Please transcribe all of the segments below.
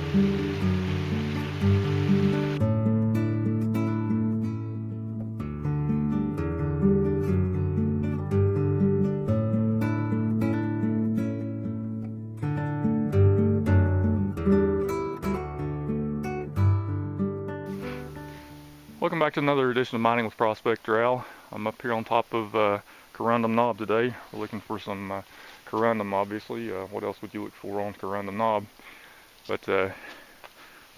Welcome back to another edition of Mining with Prospector Al. I'm up here on top of Corundum Knob today. We're looking for some Corundum, obviously. What else would you look for on Corundum Knob? But it's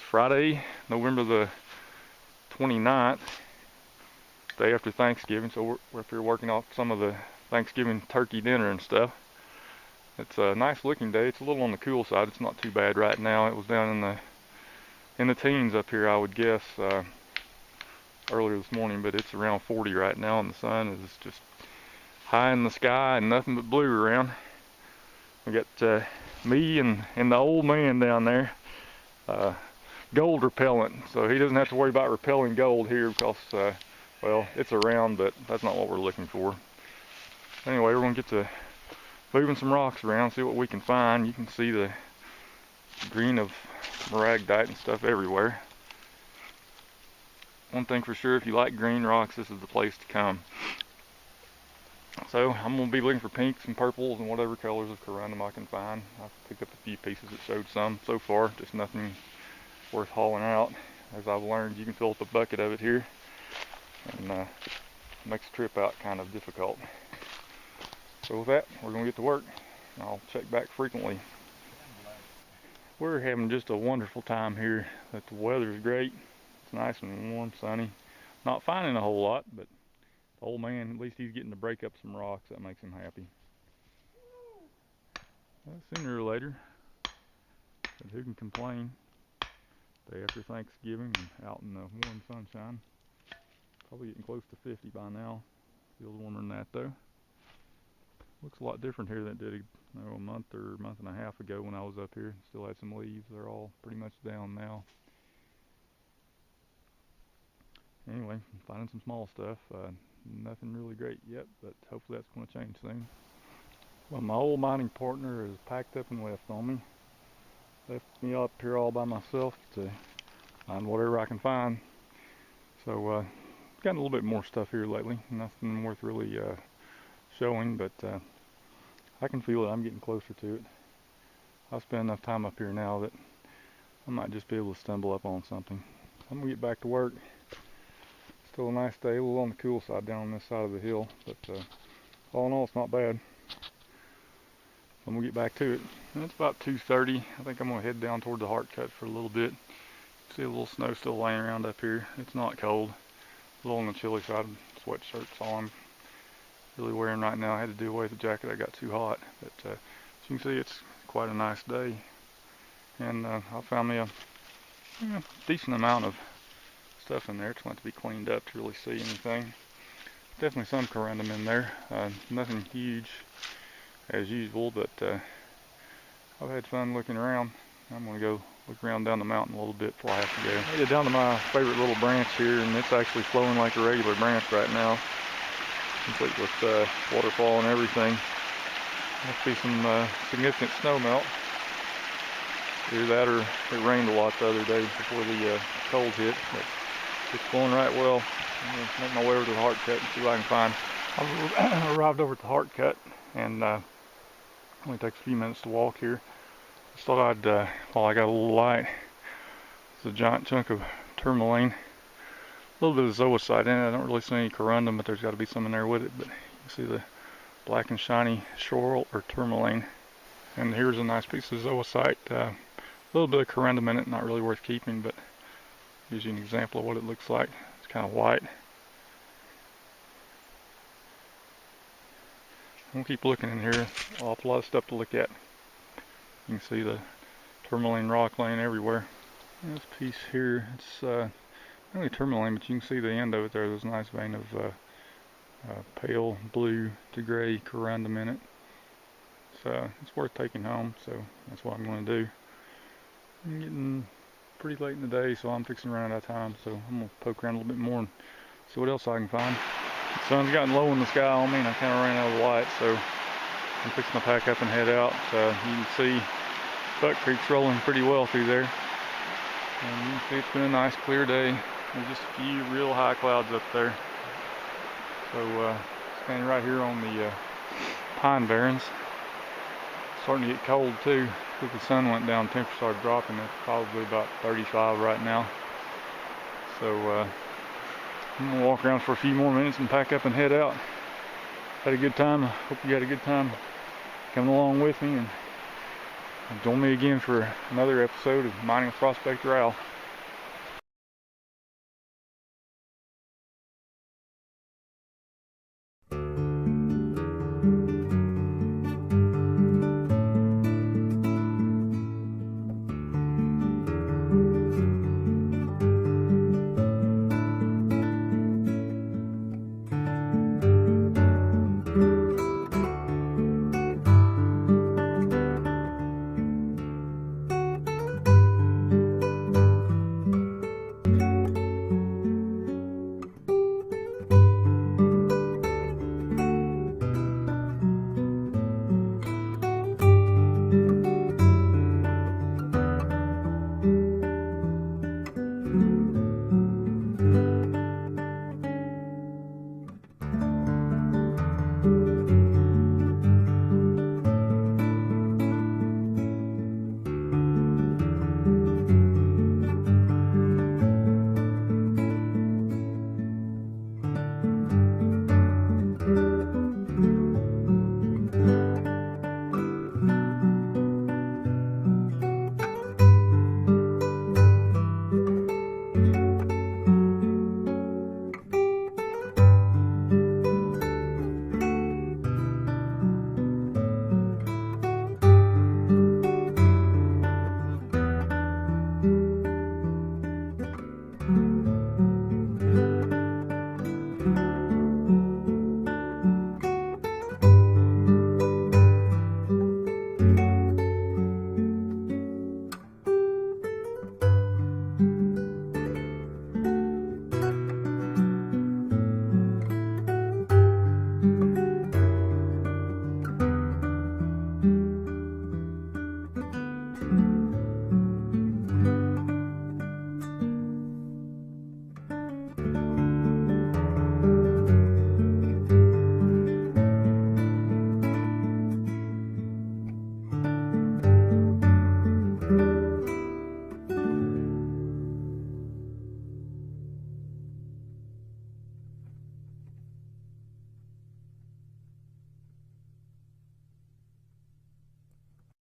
Friday, November the 29th, day after Thanksgiving, so we're up here working off some of the Thanksgiving turkey dinner and stuff. It's a nice looking day. It's a little on the cool side. It's not too bad right now. It was down in the teens up here, I would guess, earlier this morning, but it's around 40 right now, and the sun is just high in the sky and nothing but blue around. We got me and the old man down there, gold repellent, so he doesn't have to worry about repelling gold here because, well, it's around, but that's not what we're looking for. Anyway, we're going to get to moving some rocks around, see what we can find. You can see the green of maragdite and stuff everywhere. One thing for sure, if you like green rocks, this is the place to come. So I'm going to be looking for pinks and purples and whatever colors of Corundum I can find. I've picked up a few pieces that showed some so far, just nothing worth hauling out. As I've learned, you can fill up a bucket of it here, and it makes the trip out kind of difficult. So with that, we're going to get to work. I'll check back frequently. We're having just a wonderful time here. That the weather is great. It's nice and warm, sunny. Not finding a whole lot, but the old man, at least he's getting to break up some rocks. That makes him happy. Well, sooner or later, but who can complain? Day after Thanksgiving and out in the warm sunshine. Probably getting close to 50 by now. Feels warmer than that though. Looks a lot different here than it did a month or a month and a half ago when I was up here. Still had some leaves. They're all pretty much down now. Anyway, finding some small stuff. Nothing really great yet, but hopefully that's going to change soon. Well, my old mining partner is packed up and left on me. Left me up here all by myself to find whatever I can find. So, gotten a little bit more stuff here lately. Nothing worth really showing, but I can feel it. I'm getting closer to it. I've spent enough time up here now that I might just be able to stumble up on something. I'm going to get back to work. Still a nice day, a little on the cool side down on this side of the hill, but all in all, it's not bad. I'm gonna get back to it. And it's about 2:30. I think I'm gonna head down toward the heart cut for a little bit. See a little snow still laying around up here. It's not cold. A little on the chilly side. Sweatshirt's all I'm really wearing right now. I had to do away with the jacket. I got too hot. But as you can see, it's quite a nice day. And I found me a decent amount of stuff in there. It's going to be cleaned up to really see anything. Definitely some Corundum in there. Nothing huge as usual, but I've had fun looking around. I'm going to go look around down the mountain a little bit before I have to go. I made it down to my favorite little branch here, and it's actually flowing like a regular branch right now, complete with waterfall and everything. Must be some significant snow melt. Either that or it rained a lot the other day before the cold hit. But it's flowing right well. I'm going to make my way over to the heart cut and see what I can find. I've arrived over at the heart cut, and only takes a few minutes to walk here. Just thought I'd, while I got a little light, it's a giant chunk of tourmaline. A little bit of zoisite in it. I don't really see any Corundum, but there's got to be some in there with it. But you can see the black and shiny schorl or tourmaline. And here's a nice piece of zoisite. A little bit of Corundum in it, not really worth keeping, but gives you an example of what it looks like. It's kind of white. We'll keep looking in here. An awful lot of stuff to look at. You can see the tourmaline rock laying everywhere. And this piece here, it's not really tourmaline, but you can see the end of it there. There's a nice vein of pale blue to gray Corundum in it. So it's worth taking home, so that's what I'm going to do. I'm getting pretty late in the day, so I'm fixing to run out of time, so I'm going to poke around a little bit more and see what else I can find. The sun's gotten low in the sky on me, and I kind of ran out of light, so I'm fixing to pack up and head out. You can see Buck Creek's rolling pretty well through there. And you can see it's been a nice clear day. There's just a few real high clouds up there. So standing right here on the pine barrens. Starting to get cold too. Because the sun went down, temperature started dropping. It's probably about 35 right now. So I'm gonna walk around for a few more minutes and pack up and head out. Had a good time. Hope you had a good time coming along with me, and join me again for another episode of Mining with Prospector Al.